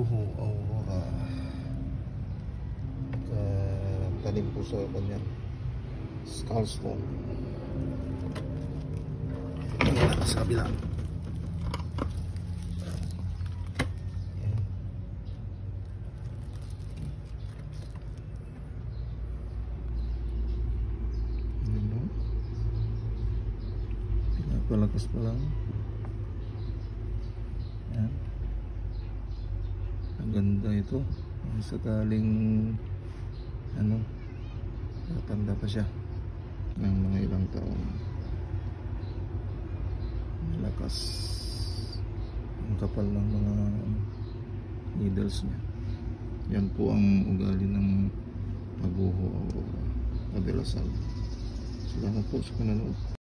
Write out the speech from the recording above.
Baguho Aurora. Tanim po sa kanyang skull stone. Sa kabila. Palakas pa lang. Yan. Ang ganda ito. Sakaling natanda pa siya ng mga ilang taon. Malakas. Ang kapal ng mga needles niya. Yan po ang ugali ng Baguho Aurora. Madalasal. Salamat po sa panonood.